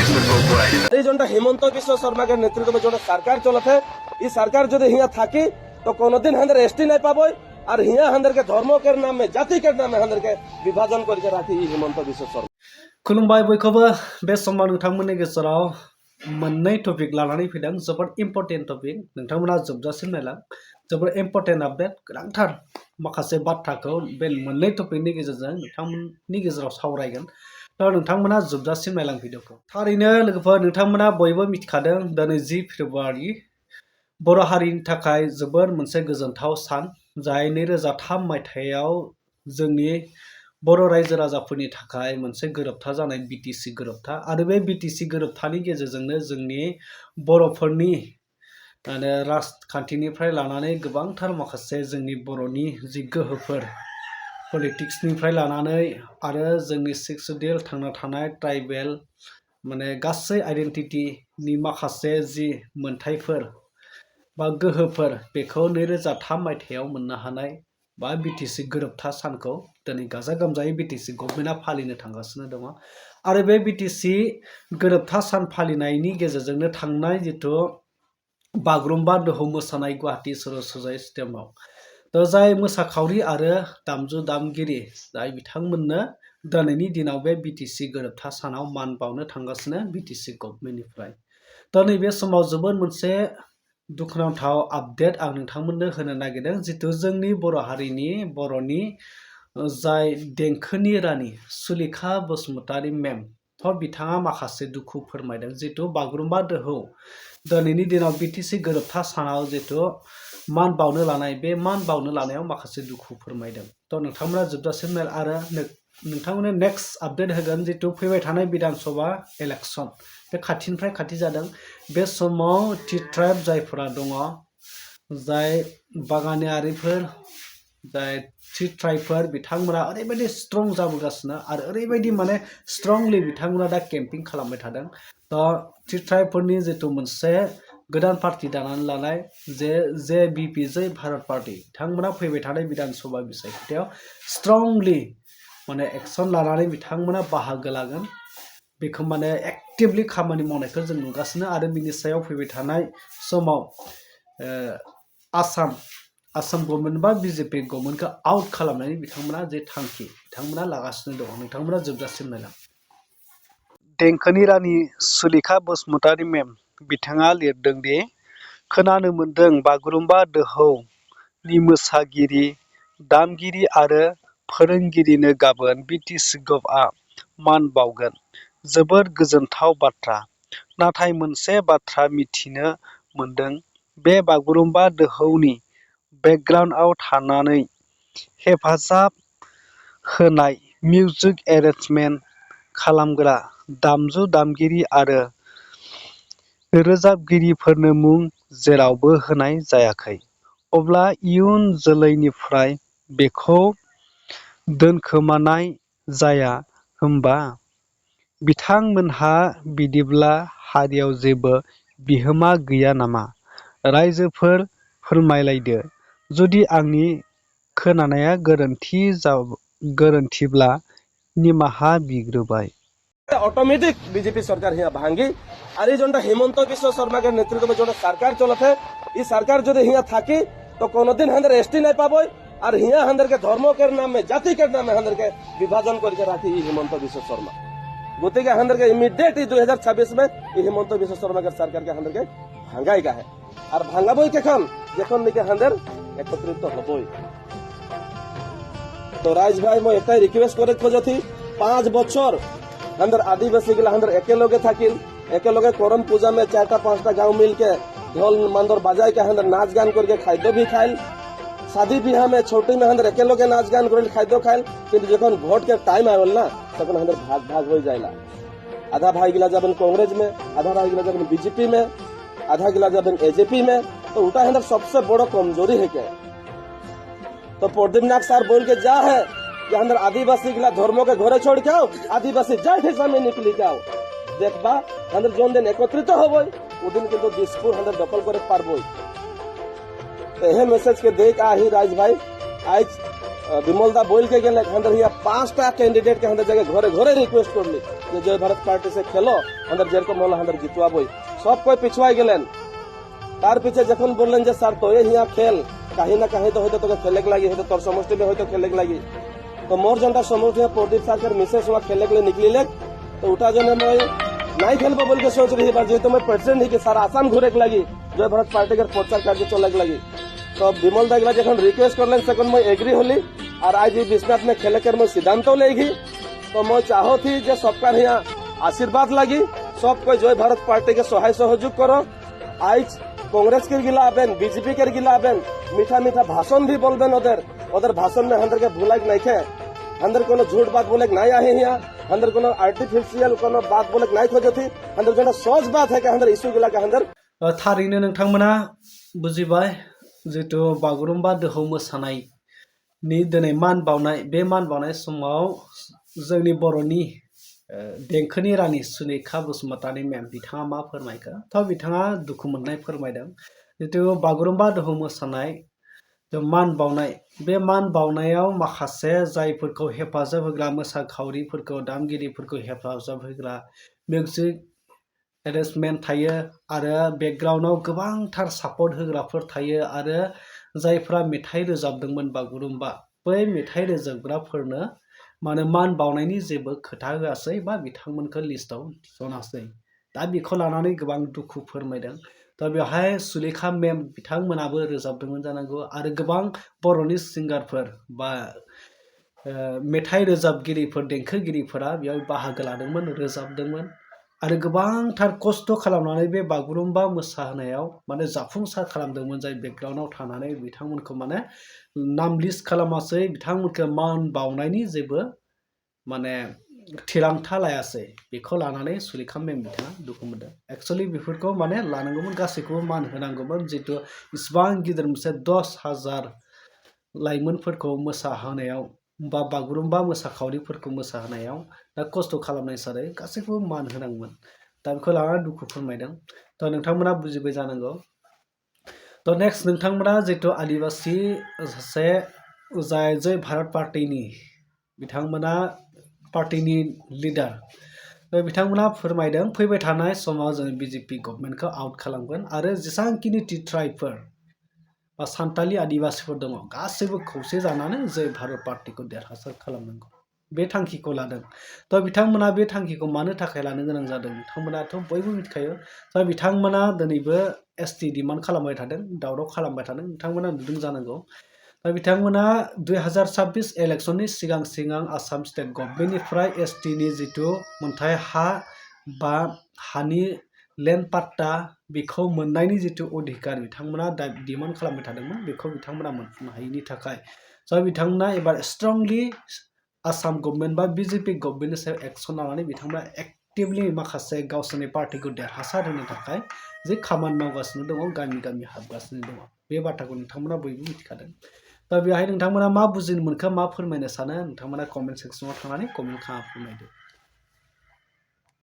जो हेमंत विश्व शर्मा के नेतृत्व में जो सरकार चलत है, ये सरकार जो हिया थाकी तो कोनो दिन हंदर एसटी नहीं पाबो और हिया हंदर के धर्म के नाम में जाति के नाम में हंदर के विभाजन करके राखी हेमंत विश्व शर्मा। खुलुमबाय बयखौबो बे समाव नोंथांमोननि गेजेराव मोननै टपिक लानानै फैदों। जोबोद इम्पर्टेन्ट टपिक, नोंथांमोना जोबजासिम नायलां। जोबोद इम्पर्टेन्ट आपडेट, गोनांथार माखासे बाथ्राखौ बे मोननै टपिकनि गेजेरजों नोंथांमोननि गेजेराव सावरायगोन। दा नोंथांमोना जोबजासिम नायलां भिडिअखौ। थारैनो लोगोफोर, नोंथांमोना बयबो मिथिखादों दिनै 10 फेब्रुवारि बर' हारिनि थाखाय जोबोद मोनसे गोजोनथाव सान, जाय 2003 मायथाइयाव जोंनि बर' रायजो राजाफोरनि थाखाय मोनसे गोरोबथा जानाय बिटिसि गोरोबथा, आरो बे बिटिसि गोरोबथानि गेजेरजोंनो जोंनि बर'फोरनि राजखान्थिनिफ्राय लानानै गोबांथार माखासे जोंनि बर'नि जि गोहोफोर पलिटिक्सनिफ्राय लानानै आरो जोंनि 6 सिडिउल थांना थानाय ट्राइबेल गासै आइडेन्टिटिनि माखासे जि मोनथायफोर बा गोहोफोर बेखौ 2003 मायथाइयाव मोननो हानाय बा बिटिसि गोरोबथा सानखौ दिनै गाजा गोमजायै बिटिसि गभर्नमेन्टआ फालिनो थांगासिनो दङ। आरो बे बिटिसि गोरोबथा सान फालिनायनि गेजेरजोंनो थांनाय जिथु बागुरुम्बा दोहौ मोसानाय गुवाहाटी सरासजाय स्टेडियामाव जाय मोसाखावरि आरो दामजु दामगिरि जाय बिथांमोननो दिनैनि दिनाव बे बिटिसि गोरोबथा सानाव मान बावनो थांगासिनो बिटिसि गभर्नमेन्टनिफ्राय। दा नैबे समाव जोबोद मोनसे दुखुनांथाव आपडेट आं नोंथांमोननो होनो नागिरदों। जितु जोंनि बर' हारिनि बर'नि जाय देंखोनि रानि सुलेखा बसुमतारी मेम, बिथाङा माखासे दुखु फोरमायदों। जितु बागुरुम्बा दोहौ दिनैनि दिनाव बिटिसि गोरोबथा सानाव जितु मान बावनो लानाय, बे मान बावनो लानायाव माखासे दुखु फोरमायदों। नोंथांमोना जोबजासिम नाय आरो नोंथांमोननो नेक्स्ट आपडेट होगोन। जितु फैबाय थानाय विधानसभा इलेक्सन बे खाथिनिफ्राय खाथि जादों। बे समाव टि ट्राइब जायफोरा दङ, जाय बागानियारिफोर, जाय टि ट्राइबफोर, बिथांमोना ओरैबायदि स्ट्रं जाबोगासिनो आरो ओरैबायदि स्ट्रंलि बिथांमोना दा केम्पिं खालामबाय थादों। टि ट्राइबफोरनि जितु मोनसे गोदान पार्टि दानानै लानाय JVP जय भारत पार्टी, बिथांमोना फैबाय थानाय विधानसभा बिसायख'थियाव स्ट्रंलि एक्सन लानानै बिथांमोना बाहागो लागोन। बेखौ एक्टिभलि खामानि मावनायखौ जों नुगासिनो आरो बिनि सायाव फैबाय थानाय समाव आसाम गभर्नमेन्ट बा BJP गभर्नमेन्टखौ आउट खालामनायनि बिथांमोना जे थांखि बिथांमोना लागासिनो दङ। नोंथांमोना जोबजासिम नायलां। देंखोनि रानि सुलेखा बसुमतारी मेम बिथाङा लिरदों दि खोनानो मोन्दों बागुरुम्बा दोहौनि मोसागिरि, दामगिरि आरो फोरोंगिरिनो गाबोन बिटिसि गभआ मान बावगोन। जोबोद गोजोनथाव बाथ्रा। नाथाय मोनसे बाथ्रा मिथिनो मोन्दों, बे बागुरुम्बा दोहौनि बेकग्राउन्डआव थानानै हेफाजाब होनाय मिउजिक एरेन्जमेन्ट खालामग्रा दामजु दामगिरि आरो रोजाबगिरिफोरनो मुं जेरावबो होनाय जायाखै। अब्ला इयुन जोलैनिफ्राय बेखौ दोनखोमानाय जाया होमबा? बिथांमोनहा बिदिब्ला हारियाव जेबो बिहोमा गैया नामा? रायजोफोर फोरमायलायदो। जुदि आंनि खोनानाया गोरोन्थिब्ला निमाहा बिग्रोबाय। ऑटोमेटिक बीजेपी सरकार यहाँ भांगी और ये जो हेमंत विश्व शर्मा के नेतृत्व में जो सरकार चलत है, ये सरकार जो यहाँ थाकी तो कोनो दिन हंदर एसटी नहीं पाबो और हिया हंदर के धर्म के नाम में जाति के नाम में हंदर के विभाजन करके राखी हेमंत विश्व शर्मा। गोते के हंदर के इमीडिएट 2026 में हेमंत विश्व शर्मा के सरकार के हंदर के भांगाई का है और भांगाबो के खान जखन निके हंदर एकत्रित होबो। तो राज भाई मैं एक रिक्वेस्ट करे खोज थी 5 बछर हंदर आदिवासी गिला हंदर एकेलगे थाकिन, एकेलगे करम पूजा में 4-5 गांव मिल के ढोल मंदर बजाय के हंदर नाच गान करके खाद्य भी खाइल, शादी ब्याह में छोटी में हंदर एकेलगे नाच गान कर खाद्य खाइल। किंतु जखन वोट के टाइम आवेल ना तखन हंदर भाग हो जाइला। आधा भाई गिला जबन कांग्रेस में, आधा भाई गिला जबन BJP में, आधा गिला जबन AJP में। तो उल्टा हंदर सबसे बड़ा कमजोरी है के तो प्रदीप नाथ सर बोल के जा है कि अंदर आदिवासी गिला धर्मों के घरे छोड़ के आओ, आदिवासी जाट हिस्सा में निकली के आओ। देखबा अंदर जोन दिन एकत्रित होबो वो दिन के दिसपुर अंदर दखल करे पारबो। तो यह मैसेज के देख आही राज भाई आज विमल दा बोल के गेले अंदर हिया 5टा कैंडिडेट के अंदर जगह घरे घरे रिक्वेस्ट करली जे जय भारत पार्टी से खेलो अंदर जेरकम होला अंदर जितवा बई सब कोई पिछवाई गेलेन तार पीछे जखन बोललेन जे सर तो हिया खेल कहीं ना कहीं तो होते तो खेले के लगी होते तोर समष्टि में होते खेले के लगी तो मोर जनता समष्टि प्रदीप सर मिसेस वहाँ खेले के लिए निकली ले तो उठा जो मैं नहीं खेलबो बोल के सोच रही बार तो मैं प्रेसिडेंट ही के सारा आसाम घूरे के लगी जय भारत पार्टी के प्रचार कार्य चले के लगी तो विमल दा जखन रिक्वेस्ट करलेन सेकंड मैं एग्री होली और आज विश्वनाथ में खेले कर मैं सिद्धांत लेगी तो मैं चाहो थी जे सबका यहाँ आशीर्वाद लगी सब कोई जय भारत पार्टी के सहाय सहयोग करो आज कांग्रेस के गिलाबेन बीजेपी के गिलाबेन मीठा मीठा भाषण भी बोलबेन ओदर भाषण में अंदर के भूलाक नहीं खे अंदर कोनो झूठ बात बोले नहीं आहे यहाँ अंदर कोनो आर्टिफिशियल कोनो बात बोले नहीं खोजे थी अंदर जो सहज बात है कि अंदर इशू गिला के अंदर थारैनो नोंथांमोना बुजिबाय जितु बागुरुम्बा दोहौ मोसानायनि दिनै मान बावनाय बे मान बावनाय समाव जोंनि बर'नि देंखोनि रानि सुलेखा बसुमतारी मेम बिथाङा मा फोरमायखो थ' बिथाङा दुखु मोननाय फोरमायदों जितु बागुरुम्बा दोहौ मोसानाय मान बावनाय बे मान बावनायाव माखासे जायफोरखौ हेफाजाब होग्रा मोसाखावरिफोरखौ दामगिरिफोरखौ हेफाजाब होग्रा मिउजिक एरेन्जमेन्ट थायो आरो बेकग्राउन्डआव गोबांथार सापर्ट होग्राफोर थायो आरो जायफ्रा मेथाइ रोजाबदोंमोन बागुरुम्बा बै मेथाइ रोजाबग्राफोरनो माने मान बावनायनि जेबो खोथा होआसै बा बिथांमोनखौ लिस्टआव थिसनासै दा बेखौ लानानै गोबां दुखु फोरमायदों दा बेवहाय सुलेखा मेम बिथांमोनाबो रोजाबदोंमोन जानांगौ आरो गोबां बर'नि सिंगारफोर बा मेथाइ रोजाबगिरिफोर देंखोगिरिफोरा बेयाव बाहागो लादोंमोन रोजाबदोंमोन आरो गोबांथार खस्थ' खालामनानै बे बागुरुम्बा मोसाहोनायाव माने जाफुंसार खालामदोंमोन जाय बेकग्राउन्डआव थानानै बिथांमोनखौ माने नाम लिस्ट खालामासै बिथांमोनखौ मान बावनायनि जेबो माने थिरांथा लायासै बेखौ लानानै सुलेखा मेम बिथाङा दुखु मोनदों एक्सुवेलि बेफोरखौ माने लानांगौमोन गासैखौबो मान होनांगौमोन जितु इसिबां गिदिर मोनसे 10,000 लाइमोनफोरखौ मोसाहोनायाव बा बागुरुम्बा मोसाखावरिफोरखौ मोसाहोनायाव दा खस्थ' खालामनाय हिसाबै गासैखौबो मान होनांगौमोन दा बेखौ लानानै दुखु फोरमायदों थ' नोंथांमोना बुजिबाय जानांगौ थ' नेक्स्ट नोंथांमोना जितु आदिबासि सासे जाय जय भारत पार्टीनि बिथांमोना पार्टीनि लिडार बे बिथांमोना फोरमायदों फैबाय थानाय समाव जों बिजेपि गभर्नमेन्टखौ आउट खालामगोन आरो जेसांखिनि ट्राइबफोर बा सान्थालि आदिबासिफोर दङ गासैबो खौसे जानानै जय भारत पार्टीखौ देरहासार खालामनांगौ बे थांखिखौ लादों थ' बिथांमोना बे थांखिखौ मानो थाखाय लानो गोनां जादों बिथांमोनाथ' बयबो मिथिखायो थ' बिथांमोना दिनैबो एसटि डिमान्ड खालामबाय थादों दावराव खालामबाय थादों बिथांमोना नुदों जानांगौ दा बिथांमोना 2026 इलेक्शननि सिगां आसाम स्टेट गभर्नमेन्टनिफ्राय एसटिनि जितु मोनथाय हा बा हानि लेन्ड पाट्टा बेखौ मोननायनि जितु अधिकार बिथांमोना डिमान्ड खालामबाय थादोंमोन बेखौ बिथांमोना मोनफुंनो हायैनि थाखाय स' बिथांमोना एबार स्ट्रंलि आसाम गभर्नमेन्ट बा बिजेपि गभर्नमेन्टनि सायाव एक्सन लानानै बिथांमोना एक्टिभलि माखासे गावसोरनि पार्टीखौ देरहासार होनो थाखाय जे खामानि मावगासिनो दङ गामि गामि हाबगासिनो दङ बे बाथ्राखौ नोंथांमोना बयबो मिथिखादों दा बेवहाय नोंथांमोना मा बुजिनो मोनखो मा फोरमायनो सानो नोंथांमोना कमेन्ट सेक्सनाव थांनानै कमेन्ट खालामना फोरमायदो